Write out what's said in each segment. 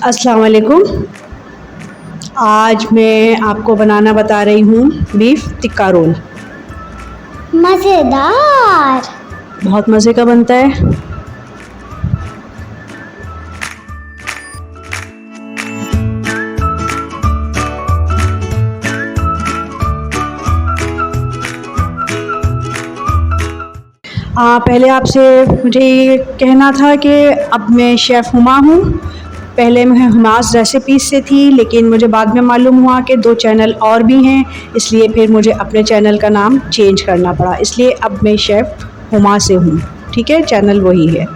अस्सलाम वालेकुम। आज मैं आपको बनाना बता रही हूँ बीफ टिक्का रोल। मज़ेदार। बहुत मज़े का बनता है। पहले आपसे मुझे ये कहना था कि अब मैं शेफ़ हुमा हूँ। पहले मैं हुमास रेसिपीज़ से थी, लेकिन मुझे बाद में मालूम हुआ कि 2 चैनल और भी हैं, इसलिए फिर मुझे अपने चैनल का नाम चेंज करना पड़ा। इसलिए अब मैं शेफ़ हुमा से हूँ। ठीक है, चैनल वही है।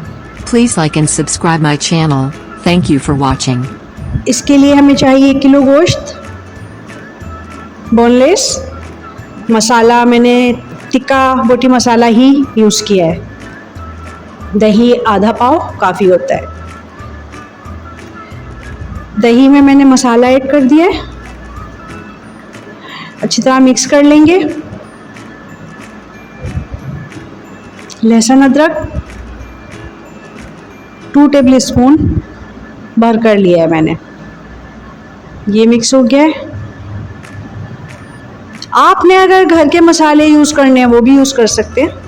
Please like and subscribe my channel. Thank you for watching. इसके लिए हमें चाहिए 1 किलो गोश्त, बोनलेस। मसाला मैंने टिक्का बोटी मसाला ही यूज़ किया है। दही आधा पाव काफ़ी होता है। दही में मैंने मसाला ऐड कर दिया है। अच्छी तरह मिक्स कर लेंगे। लहसुन अदरक 2 टेबल स्पून भर कर लिया है मैंने। ये मिक्स हो गया है। आपने अगर घर के मसाले यूज़ करने हैं वो भी यूज़ कर सकते हैं।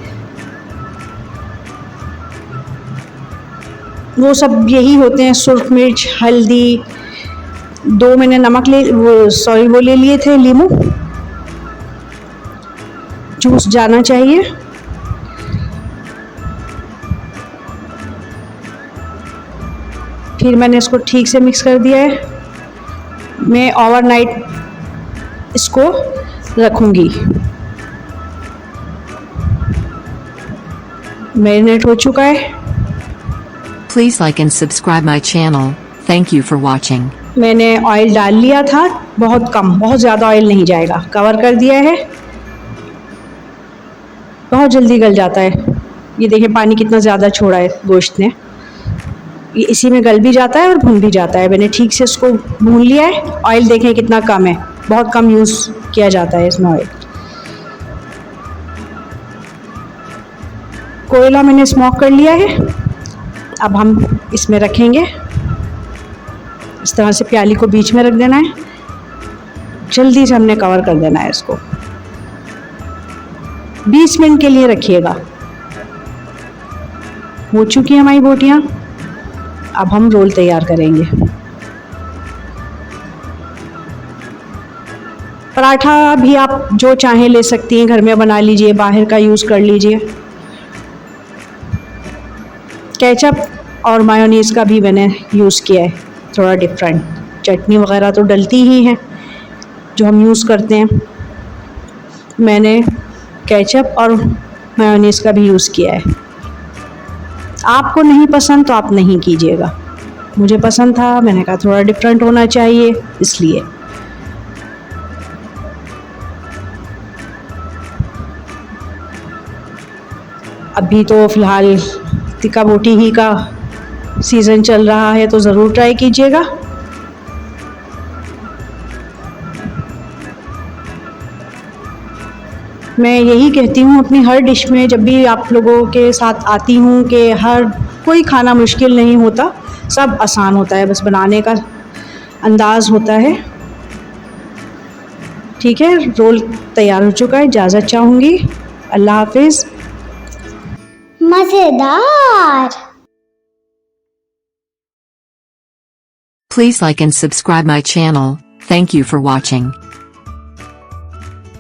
वो सब यही होते हैं, सुर्ख मिर्च, हल्दी, 2 मैंने नमक वो ले लिए थे, लीमू जूस जाना चाहिए। फिर मैंने इसको ठीक से मिक्स कर दिया है। मैं ओवरनाइट इसको रखूँगी। मैरिनेट हो चुका है। Please like and subscribe my channel. Thank you for watching. मैंने ऑयल डाल लिया था, बहुत कम, बहुत ज़्यादा ऑयल नहीं जाएगा। कवर कर दिया है। बहुत जल्दी गल जाता है। ये देखिए पानी कितना ज़्यादा छोड़ा है गोश्त ने। ये इसी में गल भी जाता है और भुन भी जाता है। मैंने ठीक से इसको भून लिया है। ऑयल देखें कितना कम है, बहुत कम यूज़ किया जाता है इसमें ऑयल। कोयला मैंने स्मोक कर लिया है। अब हम इसमें रखेंगे। इस तरह से प्याली को बीच में रख देना है। जल्दी से हमने कवर कर देना है इसको। 20 मिनट के लिए रखिएगा। हो चुकी हैं हमारी बोटियाँ। अब हम रोल तैयार करेंगे। पराठा भी आप जो चाहें ले सकती हैं, घर में बना लीजिए, बाहर का यूज़ कर लीजिए। केचप और मायोनीज़ का भी मैंने यूज़ किया है, थोड़ा डिफरेंट। चटनी वगैरह तो डलती ही हैं जो हम यूज़ करते हैं। मैंने केचप और मायोनीज़ का भी यूज़ किया है। आपको नहीं पसंद तो आप नहीं कीजिएगा। मुझे पसंद था, मैंने कहा थोड़ा डिफरेंट होना चाहिए, इसलिए। अभी तो फ़िलहाल टिक्का बोटी ही का सीज़न चल रहा है, तो ज़रूर ट्राई कीजिएगा। मैं यही कहती हूँ अपनी हर डिश में, जब भी आप लोगों के साथ आती हूँ, कि हर कोई खाना मुश्किल नहीं होता, सब आसान होता है, बस बनाने का अंदाज़ होता है। ठीक है, रोल तैयार हो चुका है। इजाज़त चाहूँगी। अल्लाह हाफिज़। मज़ेदार। Please like and subscribe my channel. Thank you for watching.